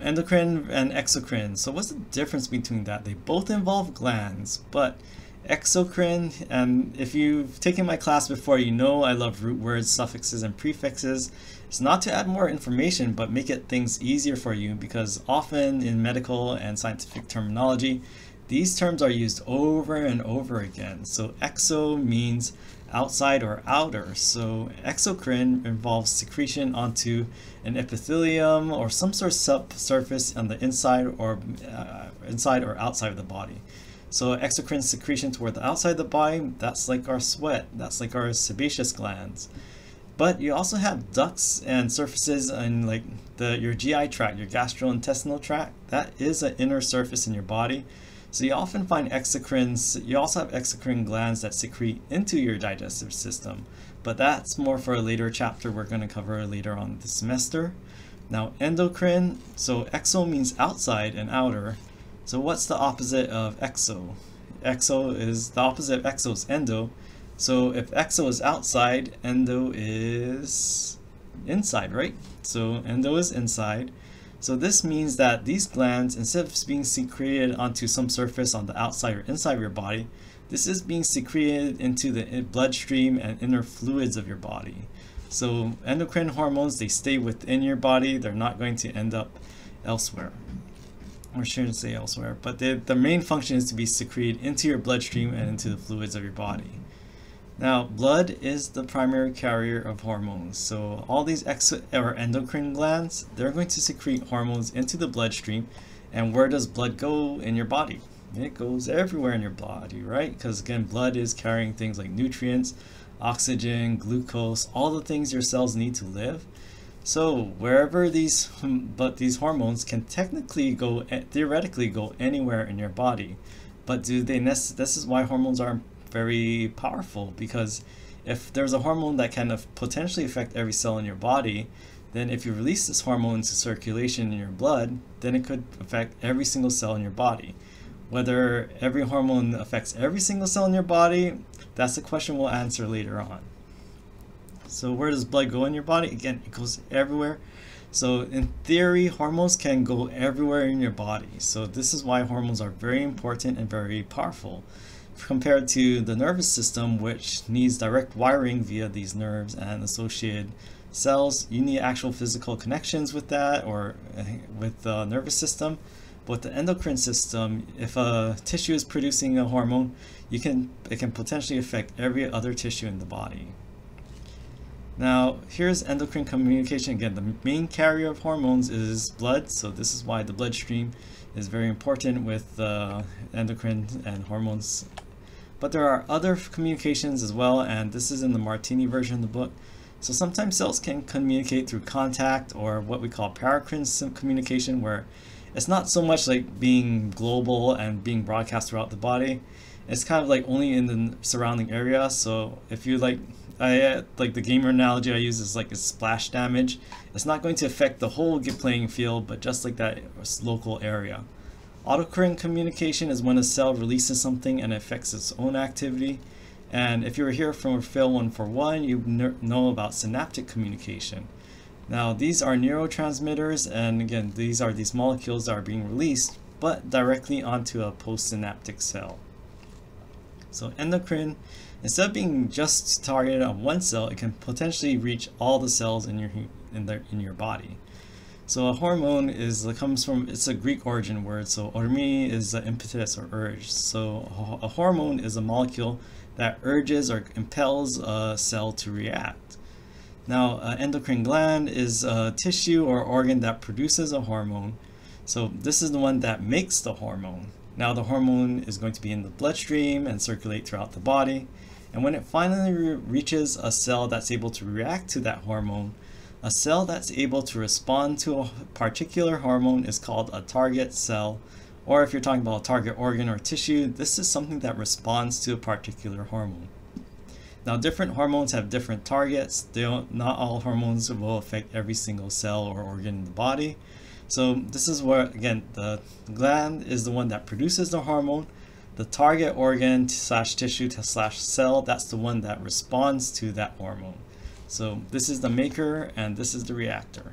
endocrine and exocrine. So what's the difference between that? They both involve glands, but exocrine, and if you've taken my class before, you know I love root words, suffixes, and prefixes. It's not to add more information, but make it things easier for you, because often in medical and scientific terminology, these terms are used over and over again. So exo means outside or outer. So exocrine involves secretion onto an epithelium or some sort of subsurface on the inside or outside of the body. So exocrine secretion toward the outside of the body, that's like our sweat, that's like our sebaceous glands. But you also have ducts and surfaces in like your GI tract, your gastrointestinal tract. That is an inner surface in your body. So you often find exocrines, you also have exocrine glands that secrete into your digestive system. But that's more for a later chapter we're going to cover later on this semester. Now endocrine, so exo means outside and outer. So what's the opposite of exo? Exo is, the opposite of exo is endo. So if exo is outside, endo is inside, right? So endo is inside. So this means that these glands, instead of being secreted onto some surface on the outside or inside of your body, this is being secreted into the bloodstream and inner fluids of your body. So endocrine hormones, they stay within your body. They're not going to end up elsewhere. Or I shouldn't say elsewhere, but the main function is to be secreted into your bloodstream and into the fluids of your body. Now, blood is the primary carrier of hormones. So all these endocrine glands, they're going to secrete hormones into the bloodstream. And where does blood go in your body? It goes everywhere in your body, right? Because again, blood is carrying things like nutrients, oxygen, glucose, all the things your cells need to live. So wherever these hormones can theoretically go anywhere in your body. But this is why hormones are very powerful, because if there's a hormone that can potentially affect every cell in your body, then if you release this hormone into circulation in your blood, then it could affect every single cell in your body. Whether every hormone affects every single cell in your body, that's a question we'll answer later on. So where does blood go in your body? Again, it goes everywhere. So in theory, hormones can go everywhere in your body. So this is why hormones are very important and very powerful, compared to the nervous system, which needs direct wiring via these nerves and associated cells. You need actual physical connections with that, or with the nervous system. But the endocrine system, if a tissue is producing a hormone, it can potentially affect every other tissue in the body. Now, here's endocrine communication. Again, the main carrier of hormones is blood, so this is why the bloodstream is very important with endocrine and hormones. But there are other communications as well, and this is in the Martini version of the book. So sometimes cells can communicate through contact, or what we call paracrine communication, where it's not so much like being global and being broadcast throughout the body. It's kind of like only in the surrounding area. So if you like the gamer analogy I use is like a splash damage. It's not going to affect the whole playing field, but just like that local area. Autocrine communication is when a cell releases something and affects its own activity. And if you were here from Fail 141, you know about synaptic communication. Now these are neurotransmitters, and again, these are these molecules that are being released, but directly onto a postsynaptic cell. So endocrine, instead of being just targeted on one cell, it can potentially reach all the cells in your body. So a hormone it's a Greek origin word. So ormi is impetus or urge. So a hormone is a molecule that urges or impels a cell to react. Now, an endocrine gland is a tissue or organ that produces a hormone. So this is the one that makes the hormone. Now the hormone is going to be in the bloodstream and circulate throughout the body. And when it finally reaches a cell that's able to react to that hormone, a cell that's able to respond to a particular hormone is called a target cell. Or if you're talking about a target organ or tissue, this is something that responds to a particular hormone. Now different hormones have different targets. Not all hormones will affect every single cell or organ in the body. So this is where, again, the gland is the one that produces the hormone. The target organ slash tissue slash cell, that's the one that responds to that hormone. So this is the maker and this is the reactor.